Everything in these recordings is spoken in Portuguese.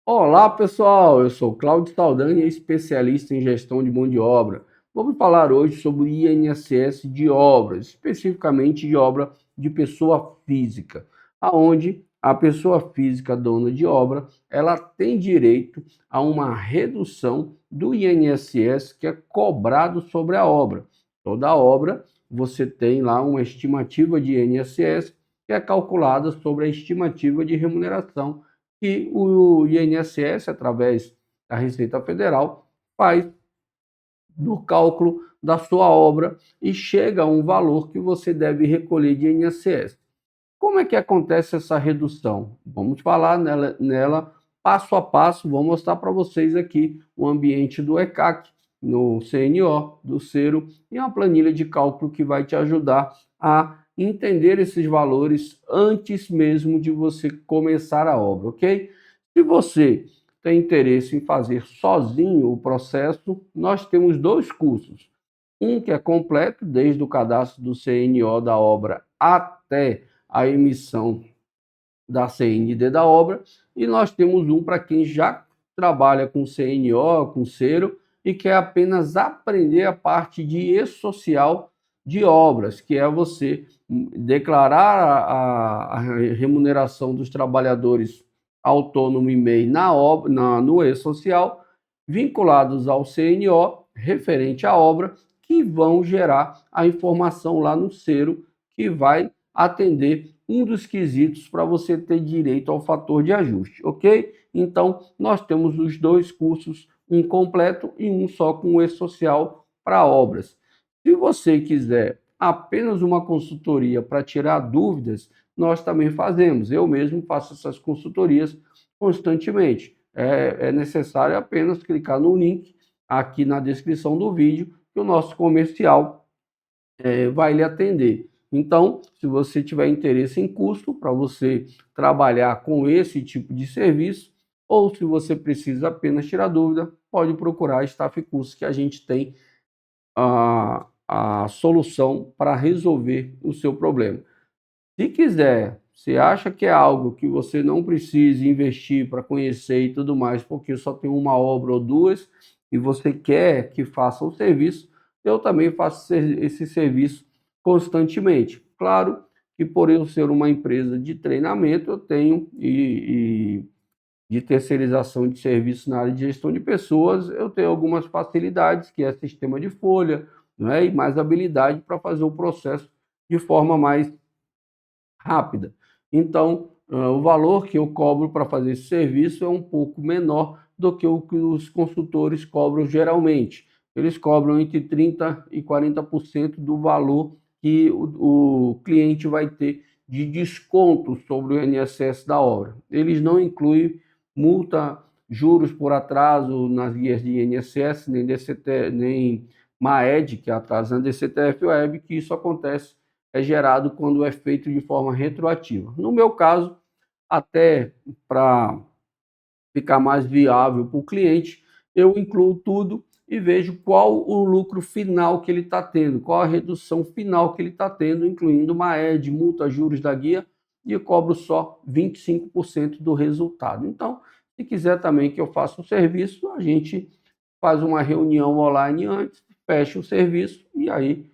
Olá pessoal, eu sou Cláudio Saldanha, especialista em gestão de mão de obra. Vamos falar hoje sobre o INSS de obras, especificamente de obra de pessoa física, aonde a pessoa física dona de obra, ela tem direito a uma redução do INSS que é cobrado sobre a obra. Toda obra você tem lá uma estimativa de INSS que é calculada sobre a estimativa de remuneração que o INSS, através da Receita Federal, faz do cálculo da sua obra e chega a um valor que você deve recolher de INSS. Como é que acontece essa redução? Vamos falar nela passo a passo, vou mostrar para vocês aqui o ambiente do ECAC, no CNO, do Cero, e uma planilha de cálculo que vai te ajudar a entender esses valores antes mesmo de você começar a obra, ok? Se você tem interesse em fazer sozinho o processo, nós temos dois cursos. Um que é completo, desde o cadastro do CNO da obra até a emissão da CND da obra, e nós temos um para quem já trabalha com CNO, com Cero, e quer apenas aprender a parte de e-social de obras, que é você declarar a remuneração dos trabalhadores autônomo e MEI no e-social, vinculados ao CNO, referente à obra, que vão gerar a informação lá no Cero, que vai atender um dos quesitos para você ter direito ao fator de ajuste, ok? Então, nós temos os dois cursos, um completo e um só com o e-social para obras. Se você quiser apenas uma consultoria para tirar dúvidas, nós também fazemos. Eu mesmo faço essas consultorias constantemente. É necessário apenas clicar no link aqui na descrição do vídeo que o nosso comercial vai lhe atender. Então, se você tiver interesse em custo para você trabalhar com esse tipo de serviço, ou se você precisa apenas tirar dúvida, pode procurar a Staff Cursos, que a gente tem a solução para resolver o seu problema. Se quiser, você acha que é algo que você não precisa investir para conhecer e tudo mais, porque só tem uma obra ou duas, e você quer que faça o serviço, eu também faço esse serviço constantemente. Claro que por eu ser uma empresa de treinamento, eu tenho e de terceirização de serviços na área de gestão de pessoas, eu tenho algumas facilidades, que é sistema de folha, né, e mais habilidade para fazer o processo de forma mais rápida. Então, o valor que eu cobro para fazer esse serviço é um pouco menor do que o que os consultores cobram geralmente. Eles cobram entre 30% e 40% do valor que o cliente vai ter de desconto sobre o INSS da obra. Eles não incluem multa, juros por atraso nas guias de INSS, nem DCT, nem MAED, que é atraso na DCTF Web, que isso acontece é gerado quando é feito de forma retroativa. No meu caso, até para ficar mais viável para o cliente, eu incluo tudo e vejo qual o lucro final que ele está tendo, qual a redução final que ele está tendo, incluindo uma ED, multa, juros da guia, e eu cobro só 25% do resultado. Então, se quiser também que eu faça o serviço, a gente faz uma reunião online antes, fecha o serviço e aí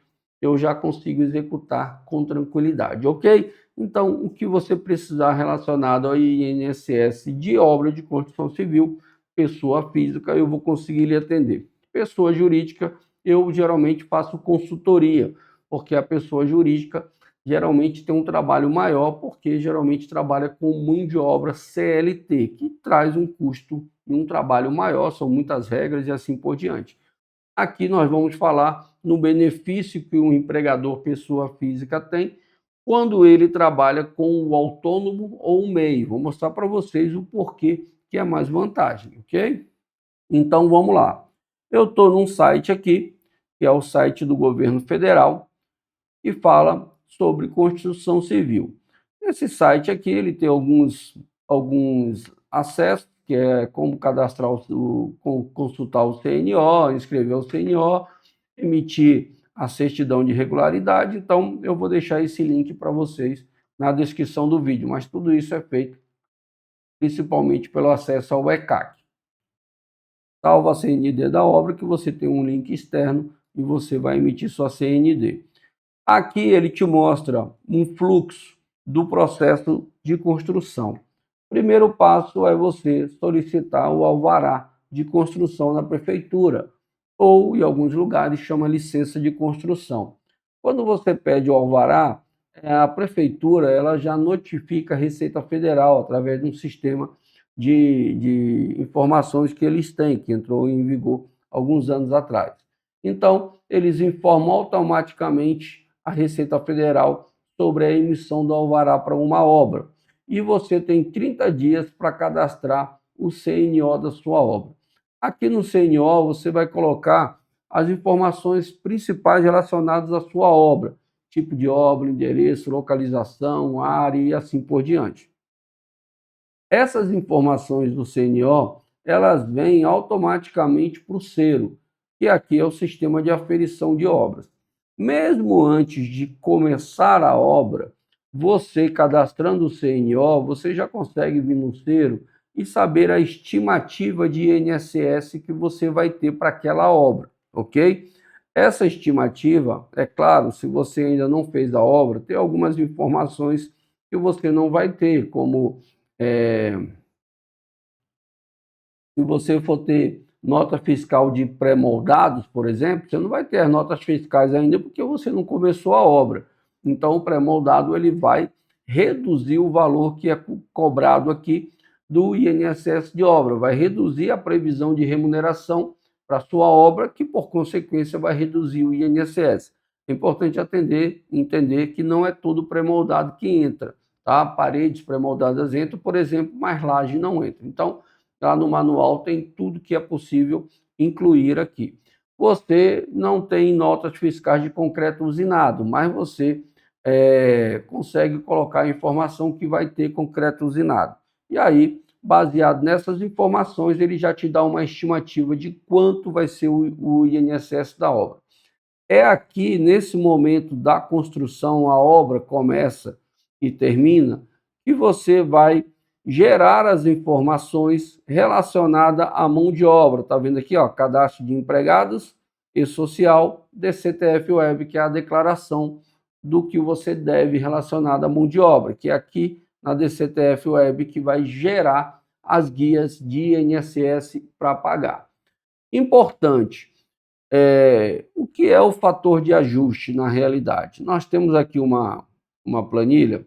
eu já consigo executar com tranquilidade, ok? Então, o que você precisar relacionado ao INSS de obra de construção civil, pessoa física, eu vou conseguir lhe atender. Pessoa jurídica, eu geralmente faço consultoria, porque a pessoa jurídica geralmente tem um trabalho maior, porque geralmente trabalha com mão de obra CLT, que traz um custo e um trabalho maior, são muitas regras e assim por diante. Aqui nós vamos falar no benefício que um empregador pessoa física tem quando ele trabalha com o autônomo ou o MEI. Vou mostrar para vocês o porquê que é mais vantagem, ok? Então vamos lá. Eu estou num site aqui, que é o site do governo federal, e fala sobre construção civil. Esse site aqui ele tem alguns acessos, que é como cadastrar consultar o CNO, inscrever o CNO, emitir a certidão de regularidade. Então, eu vou deixar esse link para vocês na descrição do vídeo, mas tudo isso é feito principalmente pelo acesso ao ECAC. Salva a CND da obra, que você tem um link externo e você vai emitir sua CND. Aqui ele te mostra um fluxo do processo de construção. Primeiro passo é você solicitar o alvará de construção na prefeitura, ou em alguns lugares chama licença de construção. Quando você pede o alvará, a prefeitura ela já notifica a Receita Federal através de um sistema de informações que eles têm, que entrou em vigor alguns anos atrás. Então, eles informam automaticamente a Receita Federal sobre a emissão do alvará para uma obra. E você tem 30 dias para cadastrar o CNO da sua obra. Aqui no CNO você vai colocar as informações principais relacionadas à sua obra, tipo de obra, endereço, localização, área e assim por diante. Essas informações do CNO, elas vêm automaticamente para o SERO, que aqui é o Sistema de Aferição de Obras. Mesmo antes de começar a obra, você cadastrando o CNO, você já consegue vir no SERO e saber a estimativa de INSS que você vai ter para aquela obra, ok? Essa estimativa, é claro, se você ainda não fez a obra, tem algumas informações que você não vai ter, como se você for ter nota fiscal de pré-moldados, por exemplo, você não vai ter as notas fiscais ainda porque você não começou a obra. Então, o pré-moldado ele vai reduzir o valor que é cobrado aqui do INSS de obra, vai reduzir a previsão de remuneração para a sua obra, que por consequência vai reduzir o INSS. É importante entender que não é todo pré-moldado que entra, tá? Paredes pré-moldadas entram, por exemplo, mas laje não entra. Então, lá no manual tem tudo que é possível incluir aqui. Você não tem notas fiscais de concreto usinado, mas você consegue colocar a informação que vai ter concreto usinado. E aí, baseado nessas informações, ele já te dá uma estimativa de quanto vai ser o INSS da obra. É aqui, nesse momento da construção, a obra começa e termina, que você vai gerar as informações relacionadas à mão de obra. Está vendo aqui, ó, cadastro de empregados e social, DCTF Web, que é a declaração do que você deve relacionado à mão de obra, que é aqui na DCTF Web que vai gerar as guias de INSS para pagar. Importante, o que é o fator de ajuste na realidade? Nós temos aqui uma planilha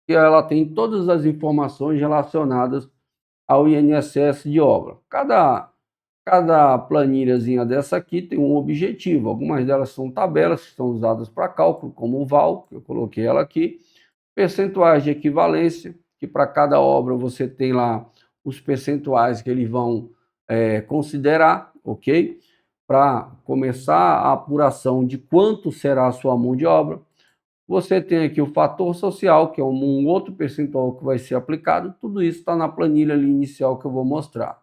que ela tem todas as informações relacionadas ao INSS de obra. Cada planilhazinha dessa aqui tem um objetivo. Algumas delas são tabelas que são usadas para cálculo, como o VAL, que eu coloquei ela aqui. Percentuais de equivalência, que para cada obra você tem lá os percentuais que eles vão considerar, ok? Para começar a apuração de quanto será a sua mão de obra. Você tem aqui o fator social, que é um outro percentual que vai ser aplicado. Tudo isso está na planilha ali inicial que eu vou mostrar.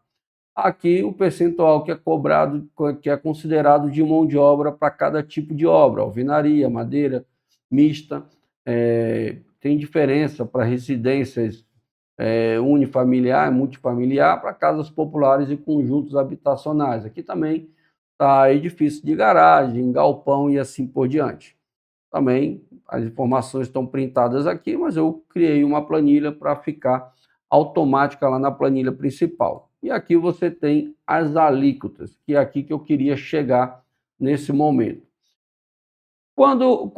Aqui o percentual que é cobrado, que é considerado de mão de obra para cada tipo de obra, alvenaria, madeira, mista. Tem diferença para residências unifamiliar, multifamiliar, para casas populares e conjuntos habitacionais. Aqui também está edifício de garagem, galpão e assim por diante. Também as informações estão printadas aqui, mas eu criei uma planilha para ficar automática lá na planilha principal. E aqui você tem as alíquotas, que é aqui que eu queria chegar nesse momento. Quando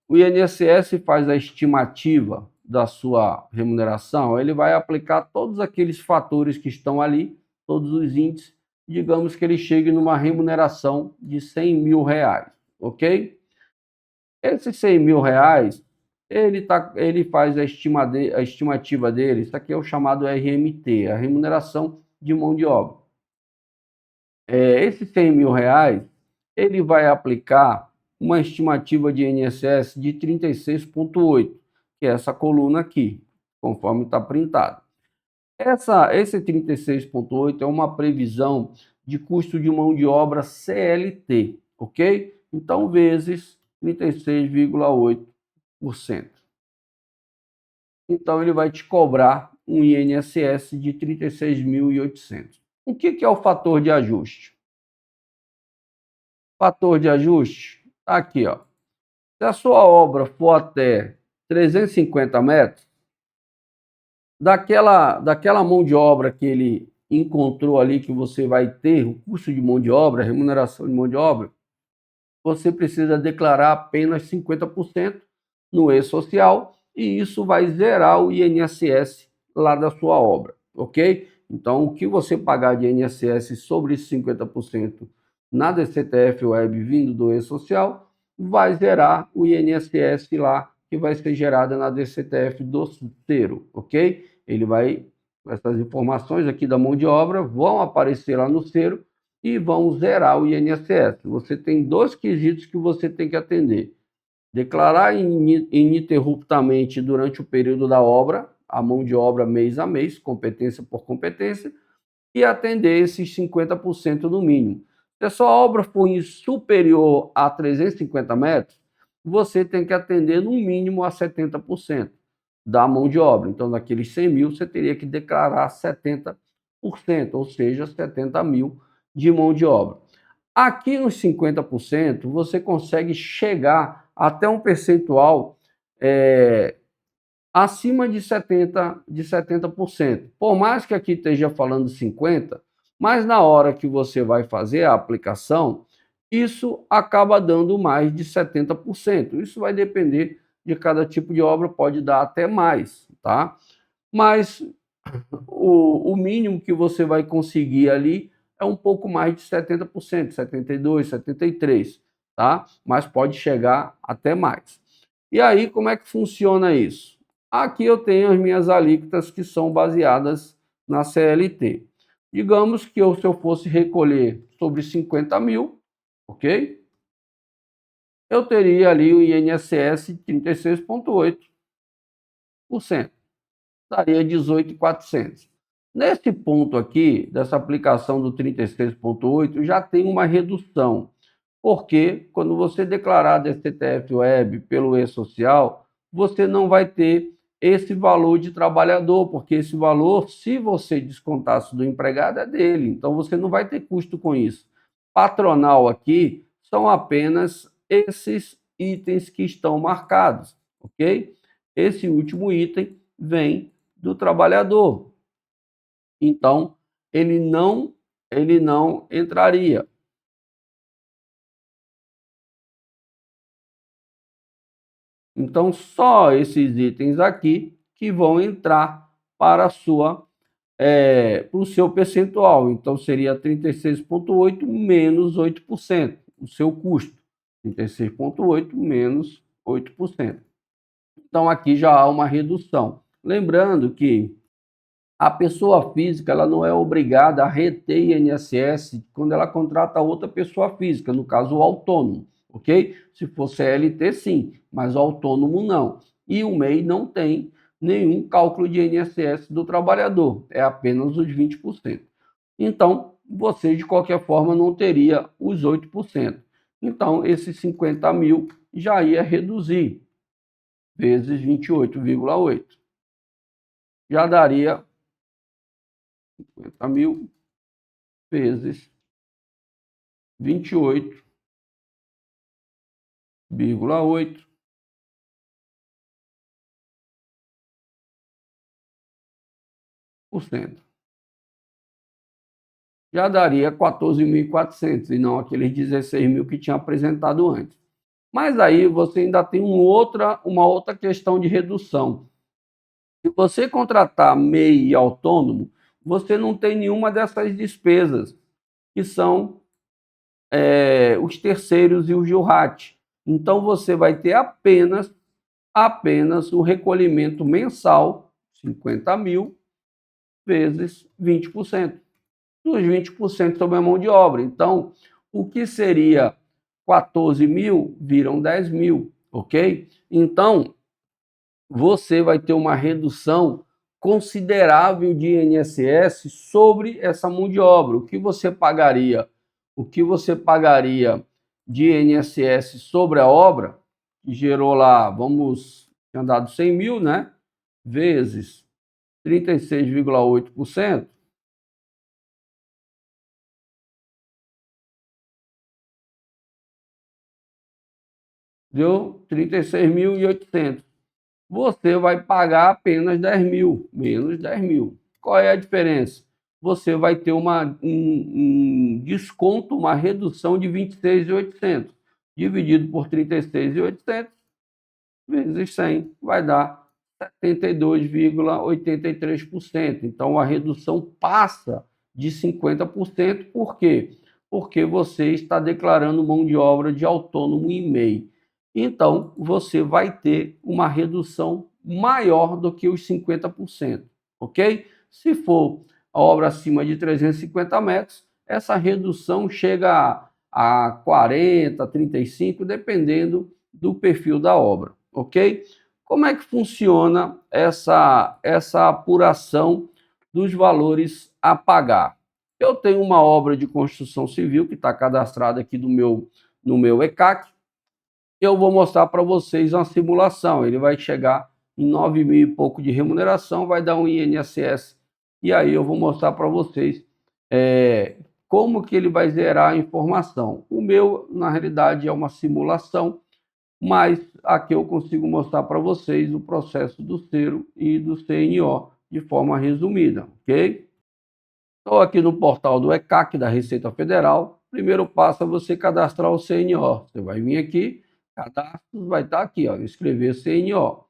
o INSS faz a estimativa da sua remuneração, ele vai aplicar todos aqueles fatores que estão ali, todos os índices, digamos que ele chegue numa remuneração de R$100 mil, ok? Esses R$100 mil, ele faz a estimativa dele, isso aqui é o chamado RMT, a remuneração de mão de obra. Esses R$100 mil, ele vai aplicar uma estimativa de INSS de 36,8, que é essa coluna aqui, conforme está printado. Esse 36,8 é uma previsão de custo de mão de obra CLT, ok? Então, vezes 36,8%. Então, ele vai te cobrar um INSS de 36.800. O que é o fator de ajuste? Fator de ajuste, tá aqui, ó. Se a sua obra for até 350 metros, daquela mão de obra que ele encontrou ali, que você vai ter, o custo de mão de obra, a remuneração de mão de obra, você precisa declarar apenas 50% no e-social e isso vai zerar o INSS lá da sua obra, ok? Então, o que você pagar de INSS sobre 50% na DCTF Web vindo do e-social, vai zerar o INSS lá, que vai ser gerada na DCTF do Cero, ok? Essas informações aqui da mão de obra vão aparecer lá no Cero e vão zerar o INSS. Você tem dois quesitos que você tem que atender. Declarar ininterruptamente durante o período da obra, a mão de obra mês a mês, competência por competência, e atender esses 50% no mínimo. Se a sua obra for superior a 350 metros, você tem que atender no mínimo a 70% da mão de obra. Então, daqueles 100 mil, você teria que declarar 70%, ou seja, 70 mil de mão de obra. Aqui nos 50%, você consegue chegar até um percentual acima de 70%. Por mais que aqui esteja falando 50%, mas na hora que você vai fazer a aplicação, isso acaba dando mais de 70%. Isso vai depender de cada tipo de obra, pode dar até mais, tá? Mas o mínimo que você vai conseguir ali é um pouco mais de 70%, 72%, 73%, tá? Mas pode chegar até mais. E aí, como é que funciona isso? Aqui eu tenho as minhas alíquotas que são baseadas na CLT. Digamos que se eu fosse recolher sobre 50 mil, ok? Eu teria ali o INSS 36,8%. Daria 18.400. Nesse ponto aqui, dessa aplicação do 36,8, já tem uma redução, porque quando você declarar a DCTF Web pelo e-social, você não vai ter esse valor de trabalhador, porque esse valor, se você descontasse do empregado, é dele, então você não vai ter custo com isso. Patronal aqui são apenas esses itens que estão marcados, ok? Esse último item vem do trabalhador. Então, ele não entraria. Então, só esses itens aqui que vão entrar para o seu percentual. Então, seria 36,8 menos 8%, o seu custo. 36,8 menos 8%. Então, aqui já há uma redução. Lembrando que a pessoa física ela não é obrigada a reter INSS quando ela contrata outra pessoa física, no caso o autônomo, ok? Se for CLT, sim, mas o autônomo não. E o MEI não tem nenhum cálculo de INSS do trabalhador, é apenas os 20%. Então, você de qualquer forma não teria os 8%. Então, esses 50 mil já ia reduzir, vezes 28,8. Já daria 50 mil vezes 28,8 por cento. Já daria 14.400 e não aqueles 16 mil que tinha apresentado antes. Mas aí você ainda tem uma outra questão de redução. Se você contratar MEI e autônomo, você não tem nenhuma dessas despesas, que são os terceiros e o GILRAT. Então você vai ter apenas o recolhimento mensal, 50 mil, vezes 20%. Dos 20% sobre a mão de obra. Então, o que seria 14 mil, viram 10 mil, ok? Então, você vai ter uma redução considerável de INSS sobre essa mão de obra. O que você pagaria? O que você pagaria de INSS sobre a obra, que gerou lá, tinha dado 100 mil, né? Vezes 36,8%, deu 36.800. Você vai pagar apenas 10 mil, menos 10 mil. Qual é a diferença? Você vai ter um desconto, uma redução de 26.800, dividido por 36.800, vezes 100, vai dar 72,83%. Então, a redução passa de 50%. Por quê? Porque você está declarando mão de obra de autônomo em MEI. Então, você vai ter uma redução maior do que os 50%, ok? Se for a obra acima de 350 metros, essa redução chega a 40, 35, dependendo do perfil da obra, ok? Como é que funciona essa apuração dos valores a pagar? Eu tenho uma obra de construção civil que está cadastrada aqui no meu ECAC. Eu vou mostrar para vocês uma simulação. Ele vai chegar em 9 mil e pouco de remuneração, vai dar um INSS. E aí eu vou mostrar para vocês como que ele vai zerar a informação. O meu, na realidade, é uma simulação, mas aqui eu consigo mostrar para vocês o processo do Cero e do CNO de forma resumida, ok? Estou aqui no portal do ECAC da Receita Federal. Primeiro passo é você cadastrar o CNO. Você vai vir aqui, cadastro, vai estar aqui, ó, escrever CNO.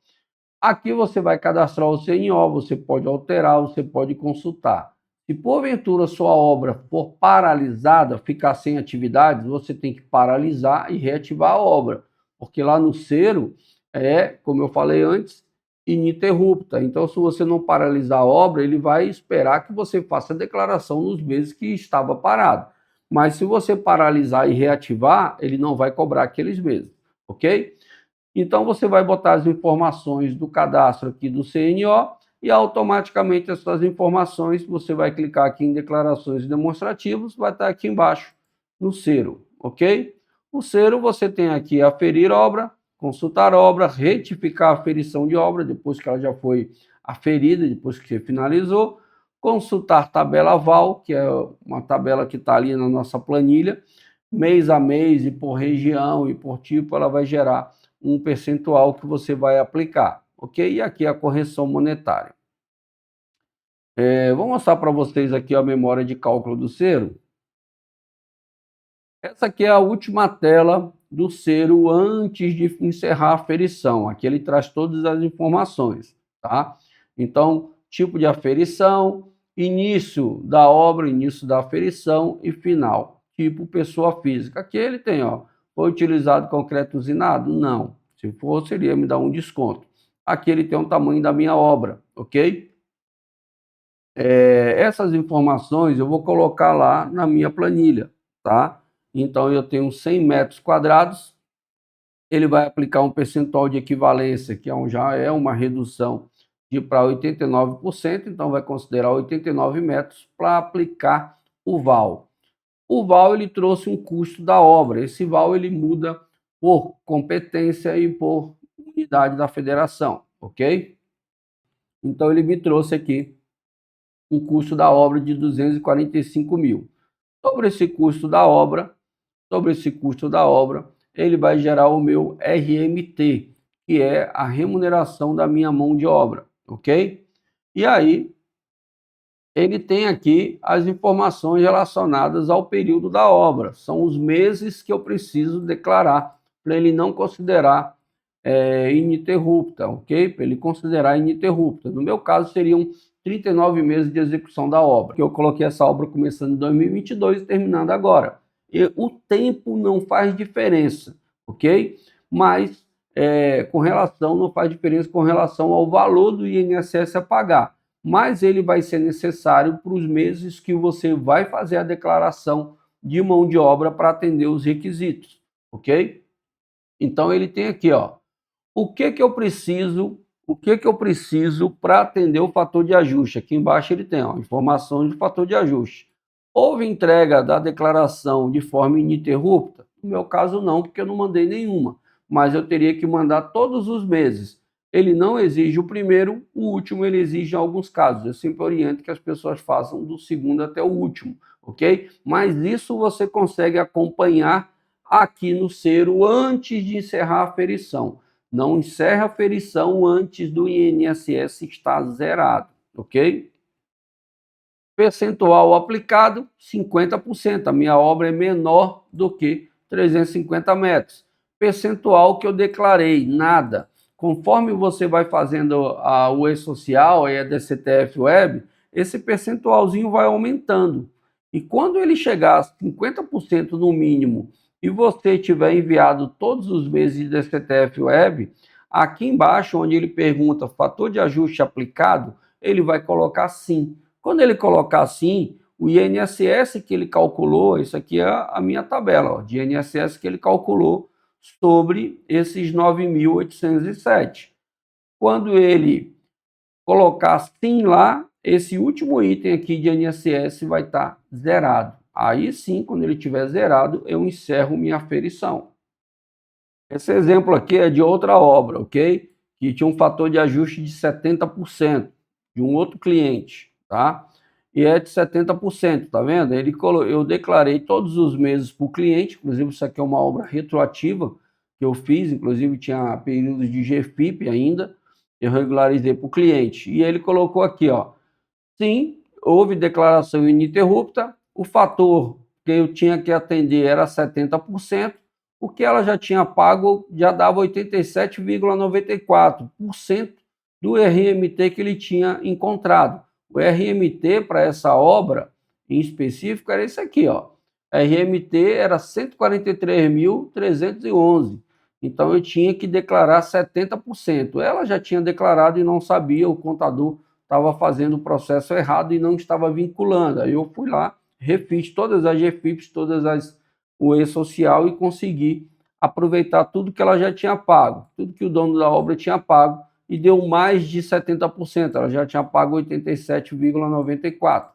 Aqui você vai cadastrar o CNO, você pode alterar, você pode consultar. Se porventura sua obra for paralisada, ficar sem atividades, você tem que paralisar e reativar a obra, porque lá no Cero como eu falei antes, ininterrupta. Então, se você não paralisar a obra, ele vai esperar que você faça a declaração nos meses que estava parado. Mas se você paralisar e reativar, ele não vai cobrar aqueles meses, ok? Então, você vai botar as informações do cadastro aqui do CNO e automaticamente essas informações, você vai clicar aqui em declarações demonstrativas, vai estar aqui embaixo no Cero, ok? O Cero você tem aqui aferir obra, consultar obra, retificar a aferição de obra, depois que ela já foi aferida, depois que você finalizou, consultar tabela aval, que é uma tabela que está ali na nossa planilha, mês a mês e por região e por tipo, ela vai gerar um percentual que você vai aplicar, ok? E aqui a correção monetária. Vou mostrar para vocês aqui a memória de cálculo do Cero. Essa aqui é a última tela do Cero antes de encerrar a aferição. Aqui ele traz todas as informações, tá? Então, tipo de aferição, início da obra, início da aferição e final. Tipo pessoa física. Aqui ele tem, ó, foi utilizado concreto usinado? Não. Se for, seria me dar um desconto. Aqui ele tem o tamanho da minha obra, ok? Essas informações eu vou colocar lá na minha planilha, tá? Então, eu tenho 100 metros quadrados, ele vai aplicar um percentual de equivalência, que já é uma redução de para 89%, então vai considerar 89 metros para aplicar o VAL. O VAL ele trouxe um custo da obra, esse VAL ele muda por competência e por unidade da federação, ok? Então, ele me trouxe aqui um custo da obra de 245 mil. Sobre esse custo da obra, ele vai gerar o meu RMT, que é a remuneração da minha mão de obra, ok? E aí, ele tem aqui as informações relacionadas ao período da obra. São os meses que eu preciso declarar, para ele não considerar ininterrupta, ok? Para ele considerar ininterrupta. No meu caso, seriam 39 meses de execução da obra, que eu coloquei essa obra começando em 2022 e terminando agora. E o tempo não faz diferença, ok? Mas não faz diferença com relação ao valor do INSS a pagar, mas ele vai ser necessário para os meses que você vai fazer a declaração de mão de obra para atender os requisitos, ok? Então ele tem aqui, ó, o que eu preciso para atender o fator de ajuste. Aqui embaixo ele tem, ó, informações do fator de ajuste. Houve entrega da declaração de forma ininterrupta? No meu caso não, porque eu não mandei nenhuma, mas eu teria que mandar todos os meses. ele não exige o primeiro, o último ele exige em alguns casos. Eu sempre oriento que as pessoas façam do segundo até o último, ok? Mas isso você consegue acompanhar aqui no Cero antes de encerrar a ferição. Não encerra a ferição antes do INSS estar zerado, ok? Percentual aplicado, 50%. A minha obra é menor do que 350 metros. Percentual que eu declarei, nada. Conforme você vai fazendo o E-Social e a DCTF Web, esse percentualzinho vai aumentando. E quando ele chegar a 50% no mínimo e você tiver enviado todos os meses de DCTF Web, aqui embaixo, onde ele pergunta fator de ajuste aplicado, ele vai colocar sim. Quando ele colocar assim, o INSS que ele calculou, isso aqui é a minha tabela ó, de INSS que ele calculou sobre esses 9.807. Quando ele colocar sim lá, esse último item aqui de INSS vai estar zerado. Aí sim, quando ele estiver zerado, eu encerro minha aferição. Esse exemplo aqui é de outra obra, ok? Que tinha um fator de ajuste de 70% de um outro cliente, tá? E é de 70%, tá vendo? Eu declarei todos os meses para o cliente, inclusive isso aqui é uma obra retroativa que eu fiz, inclusive tinha períodos de GFIP ainda, eu regularizei para o cliente. E ele colocou aqui, ó, sim, houve declaração ininterrupta, o fator que eu tinha que atender era 70%, o que ela já tinha pago já dava 87,94% do RMT que ele tinha encontrado. O RMT para essa obra em específico era esse aqui, ó. RMT era 143.311. Então eu tinha que declarar 70%. Ela já tinha declarado e não sabia, o contador estava fazendo o processo errado e não estava vinculando. Aí eu fui lá, refiz todas as GFIPs, o E-Social e consegui aproveitar tudo que ela já tinha pago, tudo que o dono da obra tinha pago e deu mais de 70%, ela já tinha pago 87,94%.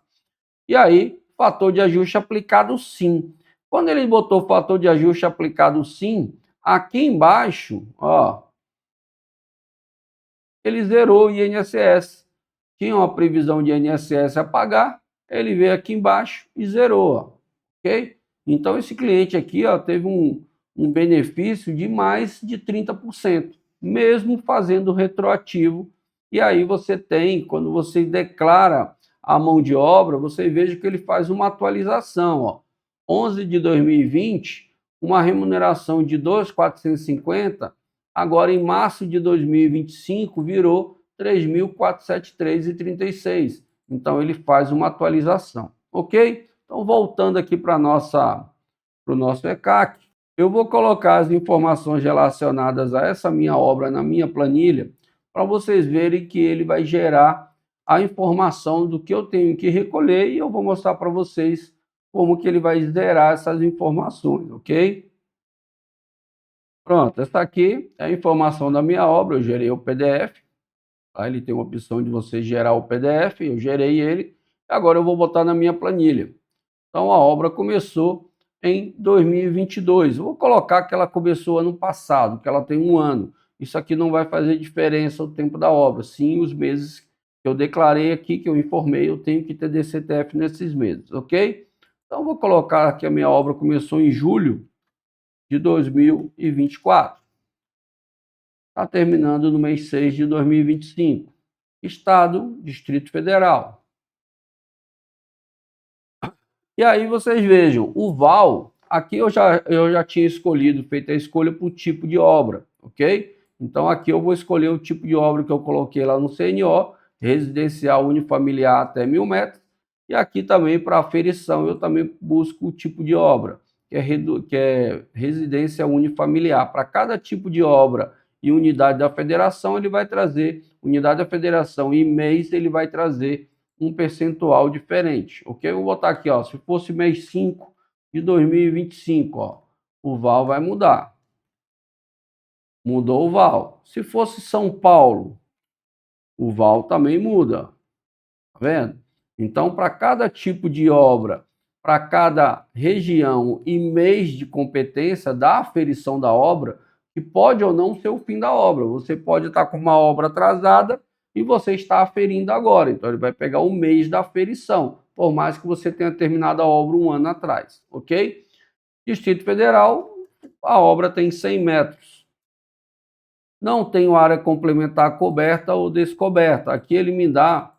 E aí, fator de ajuste aplicado sim. Quando ele botou fator de ajuste aplicado sim, aqui embaixo, ó, ele zerou o INSS. Tinha uma previsão de INSS a pagar, ele veio aqui embaixo e zerou, ó, ok? Então, esse cliente aqui ó, teve um benefício de mais de 30%, mesmo fazendo retroativo. E aí você tem, quando você declara a mão de obra, você veja que ele faz uma atualização. Ó. 11 de 2020, uma remuneração de 2.450, agora em março de 2025 virou 3.473,36. Então ele faz uma atualização, ok? Então voltando aqui para o nosso ECAC, eu vou colocar as informações relacionadas a essa minha obra na minha planilha para vocês verem que ele vai gerar a informação do que eu tenho que recolher e eu vou mostrar para vocês como que ele vai zerar essas informações, ok? Pronto, essa aqui é a informação da minha obra, eu gerei o PDF, tá? Ele tem uma opção de você gerar o PDF, eu gerei ele, agora eu vou botar na minha planilha. Então a obra começou em 2022. Eu vou colocar que ela começou ano passado, que ela tem um ano. Isso aqui não vai fazer diferença o tempo da obra, sim os meses que eu declarei aqui, que eu informei, eu tenho que ter DCTF nesses meses, ok? Então eu vou colocar que a minha obra começou em julho de 2024. Está terminando no mês 6 de 2025. Estado, Distrito Federal. E aí vocês vejam, o VAL, aqui eu já tinha escolhido, feito a escolha por tipo de obra, ok? Então aqui eu vou escolher o tipo de obra que eu coloquei lá no CNO, residencial unifamiliar até 1.000 metros, e aqui também para aferição eu também busco o tipo de obra, que é residência unifamiliar. Para cada tipo de obra e unidade da federação, ele vai trazer, unidade da federação e mês, ele vai trazer um percentual diferente, ok? Eu vou botar aqui, ó, se fosse mês 5 de 2025, ó, o VAL vai mudar. Mudou o VAL. Se fosse São Paulo, o VAL também muda, tá vendo? Então, para cada tipo de obra, para cada região e mês de competência da aferição da obra, que pode ou não ser o fim da obra. Você pode estar com uma obra atrasada e você está aferindo agora. Então, ele vai pegar o mês da aferição, por mais que você tenha terminado a obra um ano atrás, ok? Distrito Federal, a obra tem 100 metros. Não tenho área complementar coberta ou descoberta. Aqui ele me dá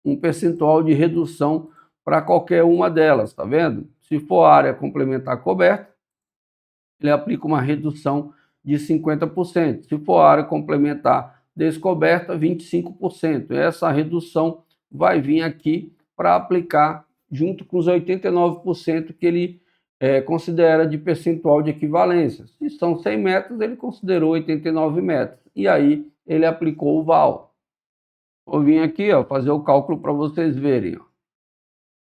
um percentual de redução para qualquer uma delas, tá vendo? Se for área complementar coberta, ele aplica uma redução de 50%. Se for área complementar descoberta, 25%. Essa redução vai vir aqui para aplicar junto com os 89% que ele considera de percentual de equivalência. Se são 100 metros, ele considerou 89 metros. E aí ele aplicou o VAL. Vou vir aqui, ó, fazer o cálculo para vocês verem. Ó.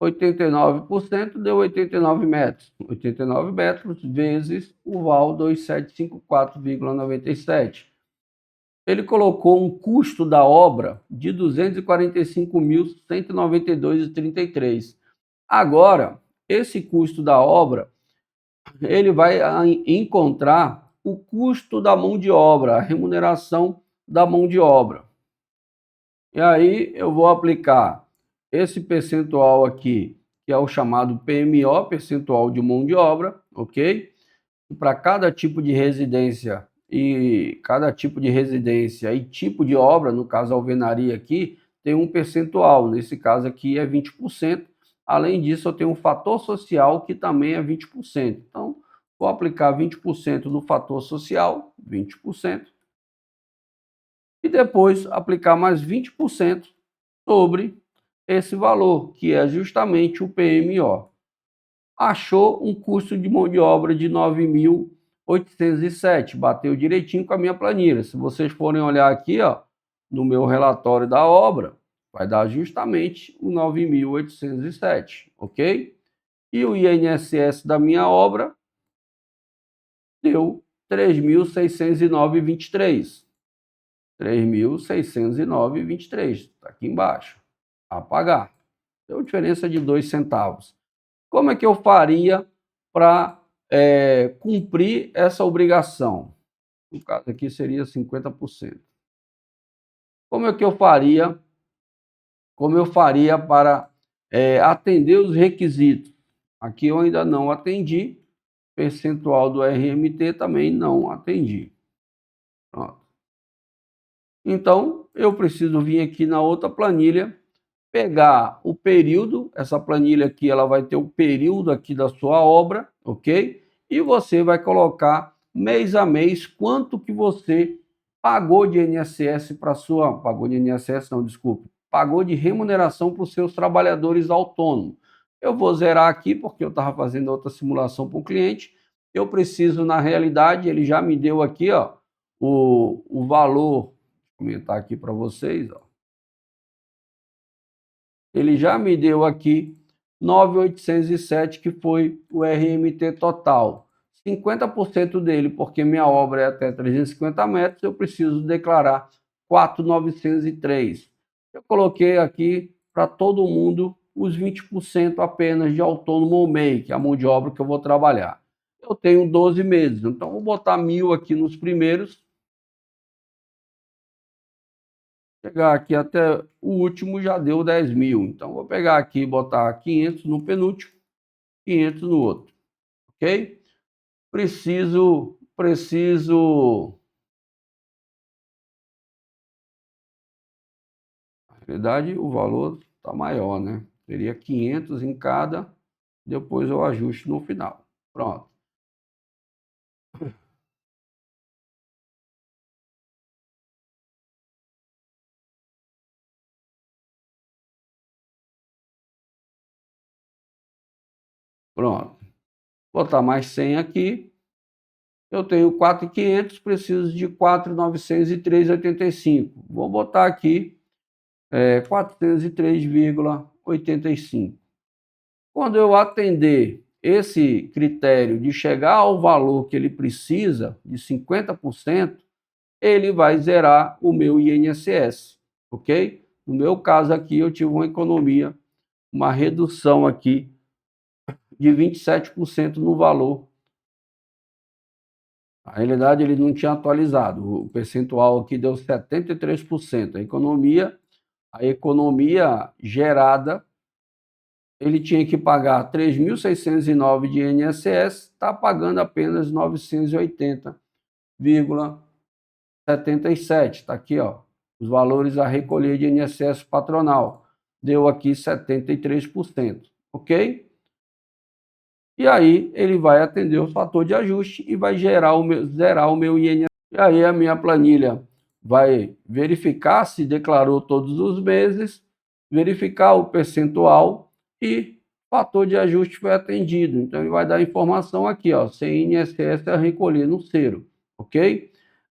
89% deu 89 metros. 89 metros vezes o VAL 2754,97. Ele colocou um custo da obra de R$ 245.192,33. Agora, esse custo da obra, ele vai encontrar o custo da mão de obra, a remuneração da mão de obra. E aí eu vou aplicar esse percentual aqui, que é o chamado PMO, percentual de mão de obra, ok? Para cada tipo de residência e tipo de obra, no caso a alvenaria aqui, tem um percentual, nesse caso aqui é 20%. Além disso, eu tenho um fator social que também é 20%. Então, vou aplicar 20% no fator social, 20%, e depois aplicar mais 20% sobre esse valor, que é justamente o PMO. Achou um custo de mão de obra de 9.807, bateu direitinho com a minha planilha. Se vocês forem olhar aqui, ó, no meu relatório da obra, vai dar justamente o 9.807, ok? E o INSS da minha obra deu 3.609,23. 3.609,23, está aqui embaixo, a pagar. Deu diferença de 2 centavos. Como é que eu faria para cumprir essa obrigação? No caso aqui seria 50%. Como é que eu faria? Como eu faria para atender os requisitos? Aqui eu ainda não atendi, percentual do RMT também não atendi. Pronto. Então, eu preciso vir aqui na outra planilha, pegar o período, essa planilha aqui ela vai ter o período aqui da sua obra, ok? E você vai colocar mês a mês quanto que você pagou de INSS para sua, pagou de INSS não, desculpe, pagou de remuneração para os seus trabalhadores autônomos. Eu vou zerar aqui porque eu estava fazendo outra simulação para o cliente. Eu preciso, na realidade, ele já me deu aqui, ó, o valor, vou comentar aqui para vocês, ó. Ele já me deu aqui 9.807, que foi o RMT total. 50% dele, porque minha obra é até 350 metros, eu preciso declarar 4.903. Eu coloquei aqui para todo mundo os 20% apenas de autônomo ou MEI, que é a mão de obra que eu vou trabalhar. Eu tenho 12 meses, então vou botar 1.000 aqui nos primeiros. Chegar aqui até o último já deu 10.000. Então, vou pegar aqui e botar 500 no penúltimo, 500 no outro. Ok? Preciso... Na realidade, o valor está maior, né? Seria 500 em cada, depois eu ajusto no final. Pronto. Pronto. Botar mais 100 aqui. Eu tenho 4.500, preciso de 4.903,85. Vou botar aqui 403,85. Quando eu atender esse critério de chegar ao valor que ele precisa, de 50%, ele vai zerar o meu INSS, ok? No meu caso aqui, eu tive uma economia, uma redução aqui de 27% no valor Na realidade, ele não tinha atualizado. O percentual aqui deu 73%. A economia gerada, ele tinha que pagar 3.609 de INSS, está pagando apenas 980,77. Está aqui, ó, os valores a recolher de INSS patronal. Deu aqui 73%, ok? E aí ele vai atender o fator de ajuste e vai zerar o meu INSS. E aí a minha planilha vai verificar se declarou todos os meses, verificar o percentual e o fator de ajuste foi atendido. Então ele vai dar informação aqui, ó, sem INSS a recolher no zero, ok?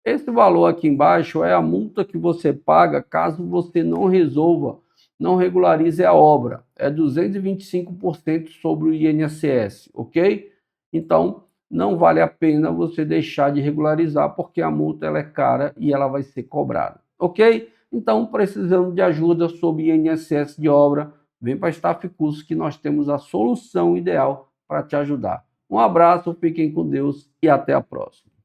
Esse valor aqui embaixo é a multa que você paga caso você não resolva, não regularize a obra. É 225% sobre o INSS, ok? Então, não vale a pena você deixar de regularizar, porque a multa ela é cara e ela vai ser cobrada, ok? Então, precisando de ajuda sobre INSS de obra, vem para a Staff Cursos que nós temos a solução ideal para te ajudar. Um abraço, fiquem com Deus e até a próxima.